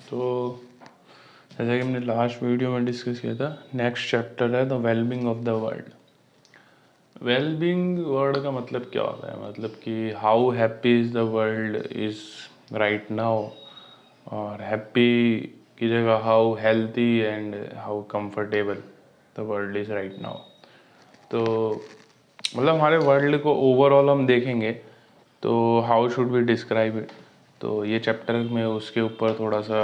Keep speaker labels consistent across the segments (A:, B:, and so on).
A: तो जैसा कि हमने लास्ट वीडियो में डिस्कस किया था, नेक्स्ट चैप्टर है the wellbeing of the world. Wellbeing word का मतलब क्या होता है, मतलब कि how happy is the world is right now, और हैप्पी की जगह how healthy and how comfortable the world is right now. तो मतलब हमारे वर्ल्ड को ओवरऑल हम देखेंगे तो how should we describe it, तो ये चैप्टर में उसके ऊपर थोड़ा सा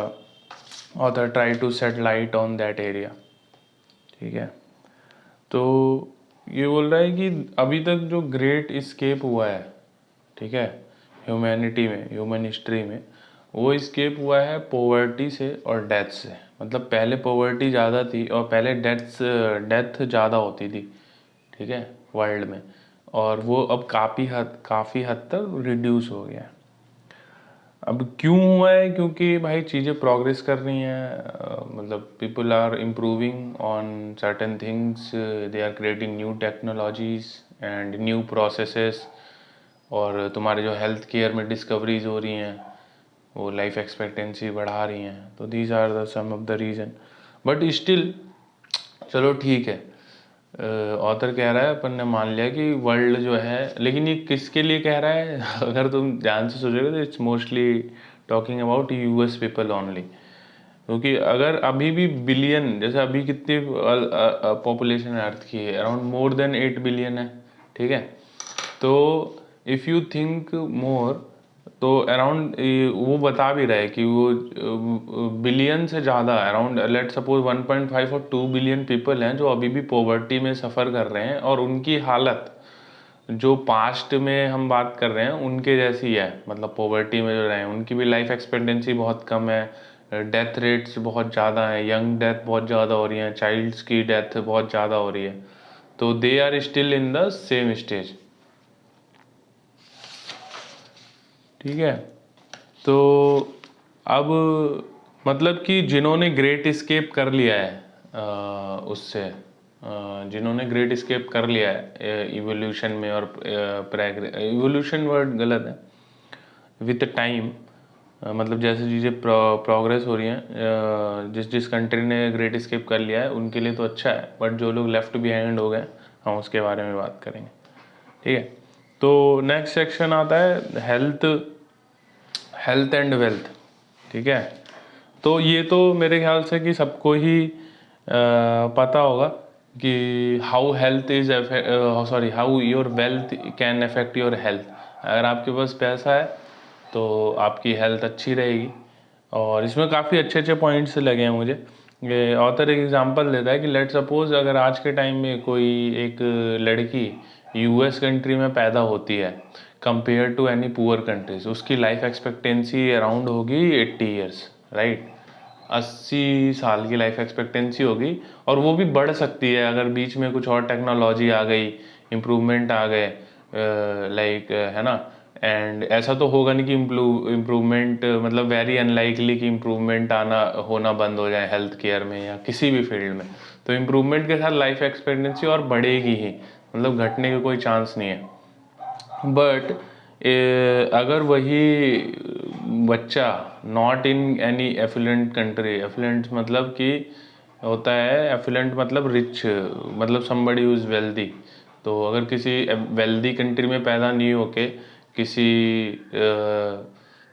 A: author try to set light on that area. ठीक है, तो ये बोल रहा है कि अभी तक जो ग्रेट इस्केप हुआ है, ठीक है, ह्यूमैनिटी में, ह्यूमन हिस्ट्री में, वो इस्केप हुआ है पॉवर्टी से और डेथ से। मतलब पहले पॉवर्टी ज़्यादा थी और पहले डेथ ज़्यादा होती थी, ठीक है, वर्ल्ड में, और वो अब काफ़ी हद तक रिड्यूस हो गया है। अब क्यों हुआ है? क्योंकि भाई चीज़ें प्रोग्रेस कर रही हैं, मतलब people are improving on certain things, they are creating new technologies and new processes, और तुम्हारे जो हेल्थ केयर में डिस्कवरीज हो रही हैं वो लाइफ एक्सपेक्टेंसी बढ़ा रही हैं। तो these are the some of the reason, but still चलो ठीक है, ऑथर कह रहा है, अपन ने मान लिया कि वर्ल्ड जो है, लेकिन ये किसके लिए कह रहा है? अगर तुम ध्यान से सोचोगे तो it's mostly talking about US people only. क्योंकि अगर अभी भी बिलियन, जैसे अभी कितनी पॉपुलेशन है अर्थ की, अराउंड मोर देन 8 बिलियन है, ठीक है, तो इफ़ यू थिंक मोर, तो अराउंड वो बता भी रहा है कि वो बिलियन से ज़्यादा, अराउंड लेट सपोज 1.5 और 2 बिलियन पीपल हैं जो अभी भी पॉवर्टी में सफ़र कर रहे हैं, और उनकी हालत जो पास्ट में हम बात कर रहे हैं उनके जैसी है। मतलब पॉवर्टी में जो रहे हैं उनकी भी लाइफ एक्सपेक्टेंसी बहुत कम है, डेथ रेट्स बहुत ज़्यादा हैं, यंग डेथ बहुत ज़्यादा हो रही है, चाइल्ड्स की डेथ बहुत ज़्यादा हो रही है, तो they are still in the same stage. ठीक है, तो अब मतलब कि जिन्होंने ग्रेट स्केप कर लिया है उससे, जिन्होंने ग्रेट स्केप कर लिया है इवोल्यूशन में, और इवोल्यूशन वर्ड गलत है, विद टाइम, मतलब जैसे चीज़ें प्रोग्रेस हो रही हैं, जिस जिस कंट्री ने ग्रेट स्केप कर लिया है उनके लिए तो अच्छा है, बट जो लोग लेफ्ट बिहाइंड हो गए हम उसके बारे में बात करेंगे। ठीक है, तो नेक्स्ट सेक्शन आता है हेल्थ एंड वेल्थ। ठीक है, तो ये तो मेरे ख्याल से कि सबको ही पता होगा कि how health is sorry how your wealth can affect your health. अगर आपके पास पैसा है तो आपकी हेल्थ अच्छी रहेगी, और इसमें काफ़ी अच्छे अच्छे पॉइंट्स लगे हैं मुझे। ये ऑथर एक एग्जांपल देता है कि लेट सपोज अगर आज के टाइम में कोई एक लड़की यूएस कंट्री में पैदा होती है compare to any poor countries, उसकी लाइफ एक्सपेक्टेंसी अराउंड होगी 80 ईयर्स, राइट, 80 साल की लाइफ एक्सपेक्टेंसी होगी, और वो भी बढ़ सकती है अगर बीच में कुछ और टेक्नोलॉजी आ गई, इम्प्रूवमेंट आ गए, लाइक है ना। एंड ऐसा तो होगा नहीं कि इम्प्रूवमेंट, मतलब वेरी अनलाइकली कि इम्प्रूवमेंट आना होना बंद हो जाए हेल्थ केयर में या किसी भी फील्ड में। तो इम्प्रूवमेंट के साथ लाइफ एक्सपेक्टेंसी और बढ़ेगी ही, मतलब घटने का कोई चांस नहीं है। बट अगर वही बच्चा not in any effluent country, effluent मतलब कि होता है, एफिलेंट मतलब रिच, मतलब समबडी हु इज़ वेल्दी, तो अगर किसी वेल्दी कंट्री में पैदा नहीं होके किसी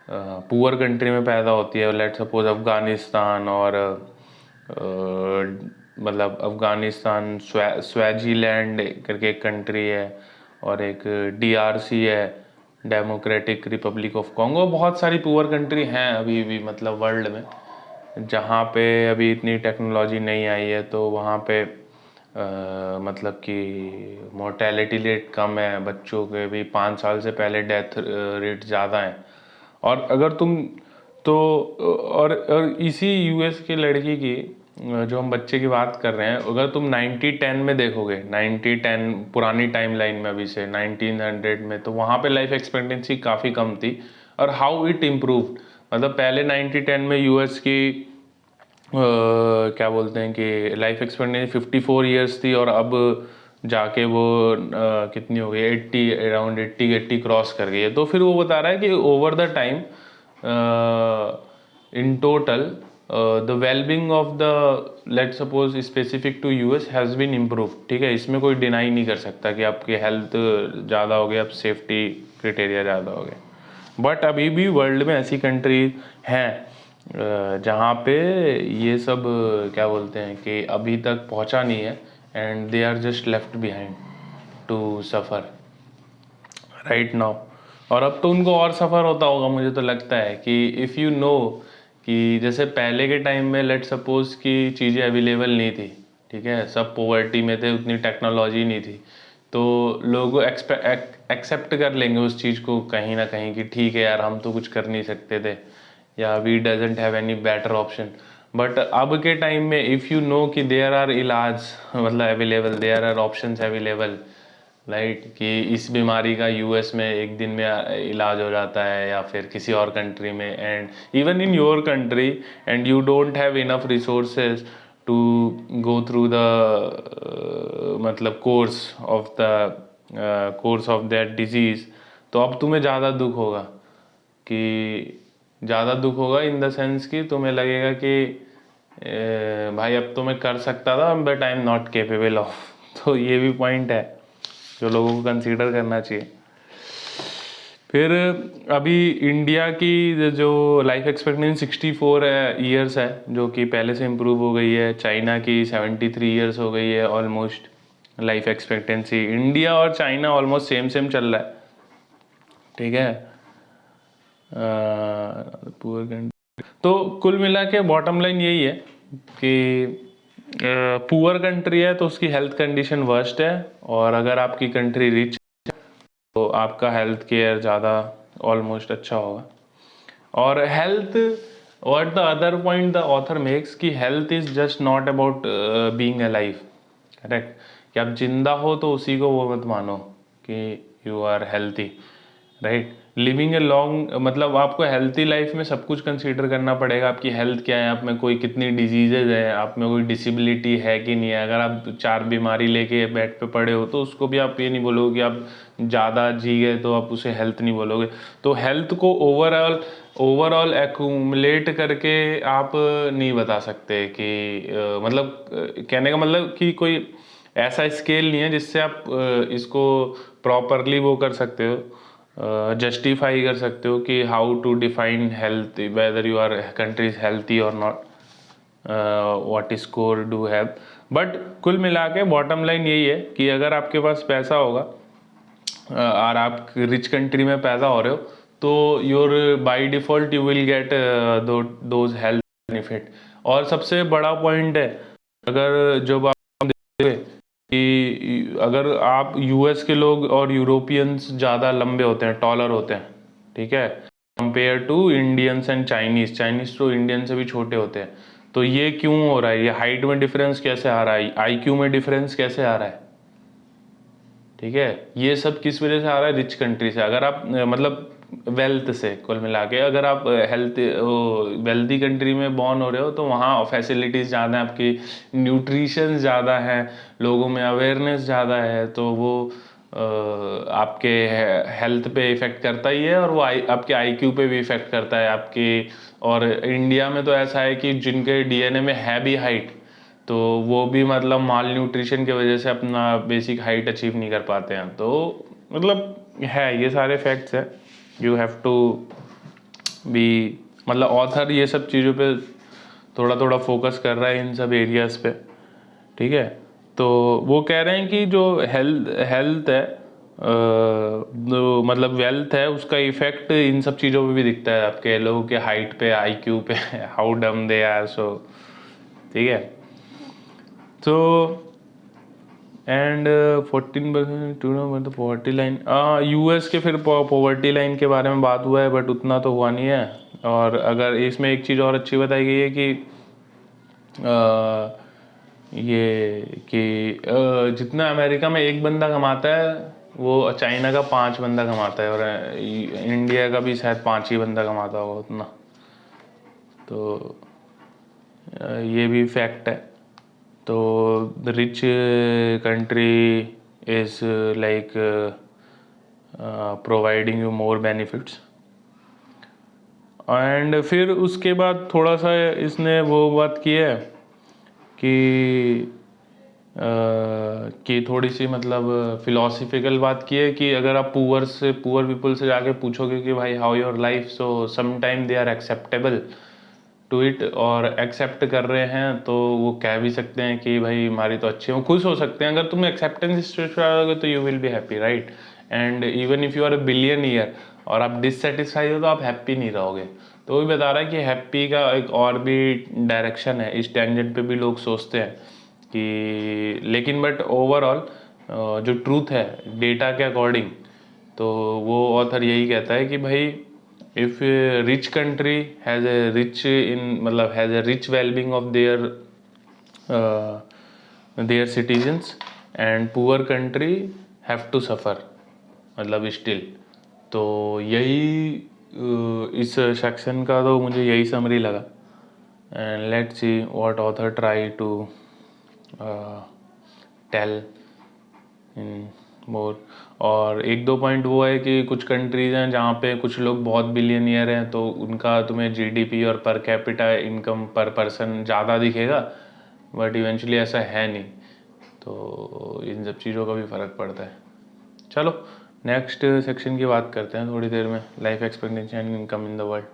A: पुअर कंट्री में पैदा होती है, लेट सपोज अफ़गानिस्तान, और मतलब अफ़गानिस्तान, स्वेजीलैंड करके एक कंट्री है, और एक डीआरसी है, डेमोक्रेटिक रिपब्लिक ऑफ कॉन्गो, बहुत सारी पुअर कंट्री हैं अभी भी, मतलब वर्ल्ड में, जहाँ पे अभी इतनी टेक्नोलॉजी नहीं आई है, तो वहाँ पे मतलब कि मोर्टेलिटी रेट कम है, बच्चों के भी 5 साल से पहले डेथ रेट ज़्यादा है। और अगर तुम तो और इसी यूएस के लड़की की, जो हम बच्चे की बात कर रहे हैं, अगर तुम 90-10 में देखोगे, 90-10 पुरानी टाइम लाइन में, अभी से 1900 में, तो वहाँ पे लाइफ एक्सपेक्टेंसी काफ़ी कम थी, और हाउ इट इम्प्रूव्ड, मतलब पहले 90-10 में यूएस की क्या बोलते हैं कि लाइफ एक्सपेक्टेंसी 54 ईयर्स थी, और अब जाके वो कितनी हो गई, 80, अराउंड 80 क्रॉस कर गई है। तो फिर वो बता रहा है कि over the time in total the well-being of the, let's suppose specific to US has been improved, ठीक है, इसमें कोई डिनाई नहीं कर सकता कि आपकी हेल्थ ज़्यादा हो गई, आप सेफ्टी क्राइटेरिया ज़्यादा हो गए। बट अभी भी वर्ल्ड में ऐसी कंट्री हैं जहाँ पे ये सब क्या बोलते हैं कि अभी तक पहुँचा नहीं है, and they are just left behind to suffer right now. और अब तो उनको और सफ़र होता होगा, मुझे तो लगता है कि इफ़ यू नो कि जैसे पहले के टाइम में लेट सपोज कि चीज़ें अवेलेबल नहीं थी, ठीक है, सब पॉवर्टी में थे, उतनी टेक्नोलॉजी नहीं थी, तो लोग एक्सेप्ट कर लेंगे उस चीज़ को कहीं ना कहीं कि ठीक है यार, हम तो कुछ कर नहीं सकते थे, या we doesn't have any better option. But अब के टाइम में इफ़ यू नो कि देयर आर इलाज मतलब available, there are options available, right, कि इस बीमारी का यूएस में एक दिन में इलाज हो जाता है या फिर किसी और कंट्री में, and even in your country, and you don't have enough resources to go through the मतलब कोर्स ऑफ दैट डिजीज़, तो अब तुम्हें ज़्यादा दुख होगा, कि ज़्यादा दुख होगा इन द सेंस कि तुम्हें लगेगा कि भाई अब तो मैं कर सकता था but I am not capable of. तो ये भी पॉइंट है जो लोगों को कंसीडर करना चाहिए। फिर अभी इंडिया की जो लाइफ एक्सपेक्टेंसी 64 ईयर्स है, जो कि पहले से इम्प्रूव हो गई है। चाइना की 73 ईयर्स हो गई है ऑलमोस्ट लाइफ एक्सपेक्टेंसी। इंडिया और चाइना ऑलमोस्ट सेम सेम चल रहा है, ठीक है। पुअर कंट्री, तो कुल मिला के बॉटम लाइन यही है कि पुअर कंट्री है तो उसकी हेल्थ कंडीशन वर्स्ट है, और अगर आपकी कंट्री रिच तो आपका हेल्थ केयर ज़्यादा ऑलमोस्ट अच्छा होगा। और health, what the other point the author makes, कि health is just not about being alive, correct, कि आप जिंदा हो तो उसी को वो मत मानो कि you are healthy, right. Living a long मतलब आपको हेल्थी लाइफ में सब कुछ कंसीडर करना पड़ेगा। आपकी हेल्थ क्या है, आप में कोई कितनी डिजीजेज है, आप में कोई डिसेबिलिटी है कि नहीं है। अगर आप 4 बीमारी लेके बेड पे पड़े हो तो उसको भी आप ये नहीं बोलोगे कि आप ज़्यादा जी गए, तो आप उसे हेल्थ नहीं बोलोगे। तो हेल्थ को ओवरऑल एक्यूमुलेट करके आप नहीं बता सकते कि मतलब कहने का मतलब कि कोई ऐसा स्केल नहीं है जिससे आप इसको प्रॉपरली वो कर सकते हो, जस्टिफाई कर सकते हो कि how to define health, whether you are country is healthy और not, what score do have. But कुल मिला के बॉटम लाइन यही है कि अगर आपके पास पैसा होगा और आप रिच कंट्री में पैदा हो रहे हो, तो your by default you will get those health benefit. और सबसे बड़ा पॉइंट है, अगर जब आप देखोगे कि अगर आप यूएस के लोग और यूरोपियंस ज़्यादा लंबे होते हैं, टॉलर होते हैं, ठीक है, compare to Indians and Chinese तो इंडियन से भी छोटे होते हैं। तो ये क्यों हो रहा है, ये हाइट में डिफरेंस कैसे आ रहा है, आईक्यू में डिफरेंस कैसे आ रहा है, ठीक है, ये सब किस वजह से आ रहा है, रिच कंट्री से। अगर आप मतलब वेल्थ से कुल मिला के, अगर आप वेल्दी कंट्री में बॉर्न हो रहे हो तो वहाँ फैसिलिटीज़ ज़्यादा हैं, आपकी न्यूट्रिशन ज़्यादा है, लोगों में अवेयरनेस ज़्यादा है, तो वो आपके हेल्थ पे इफ़ेक्ट करता ही है, और वो आपके आईक्यू पे भी इफ़ेक्ट करता है आपकी। और इंडिया में तो ऐसा है कि जिनके डीएनए में है भी हाइट, तो वो भी मतलब माल न्यूट्रिशन की वजह से अपना बेसिक हाइट अचीव नहीं कर पाते हैं। तो मतलब है, ये सारे फैक्ट्स है। यू हैव टू बी, मतलब ऑथर ये सब चीज़ों पे थोड़ा थोड़ा फोकस कर रहा है, इन सब एरियाज पे, ठीक है। तो वो कह रहे हैं कि जो हेल्थ है, मतलब वेल्थ है, उसका इफेक्ट इन सब चीज़ों पे भी दिखता है, आपके लोगों के हाइट पे, आईक्यू पे, हाउ डम दे आर, सो ठीक है। तो एंड 14% टू नो मतलब पॉवर्टी लाइन, यूएस के फिर पॉवर्टी लाइन के बारे में बात हुआ है, बट उतना तो हुआ नहीं है। और अगर इसमें एक चीज़ और अच्छी बताई गई है कि ये कि जितना अमेरिका में एक बंदा कमाता है, वो चाइना का 5 बंदा कमाता है, और इंडिया का भी शायद 5 ही बंदा कमाता होगा उतना। तो ये भी फैक्ट है। तो the rich country is like providing you more benefits, and फिर उसके बाद थोड़ा सा इसने वो बात की है कि कि थोड़ी सी मतलब फिलोसफिकल बात की है कि अगर आप पुअर पीपल से जाके पूछोगे कि भाई how your life, so some time they are acceptable to it, और एक्सेप्ट कर रहे हैं तो वो कह भी सकते हैं कि भाई हमारी तो अच्छी है, वो खुश हो सकते हैं। अगर तुम एक्सेप्टेंस स्टेज पर आओगे तो you will be happy, right. And even if you are a billion year और आप डिससेटिस्फाइड हो तो आप हैप्पी नहीं रहोगे। तो वो भी बता रहा है कि हैप्पी का एक और भी डायरेक्शन है, इस टेंजेंट पे भी लोग सोचते हैं कि, लेकिन बट ओवरऑल जो ट्रूथ है डेटा के अकॉर्डिंग, तो वो ऑथर यही कहता है कि भाई if rich country has a rich in मतलब has a rich wellbeing of their citizens and poor country have to suffer, मतलब स्टिल। तो यही इस सेक्शन का तो मुझे यही समरी लगा। And let's see what author try to tell in more. और एक दो पॉइंट वो है कि कुछ कंट्रीज हैं जहाँ पे कुछ लोग बहुत बिलियनियर हैं तो उनका तुम्हें जीडीपी और पर कैपिटा इनकम पर पर्सन ज़्यादा दिखेगा, बट इवेंचुअली ऐसा है नहीं। तो इन सब चीज़ों का भी फ़र्क पड़ता है। चलो नेक्स्ट सेक्शन की बात करते हैं थोड़ी देर में, life expectancy and income in the world.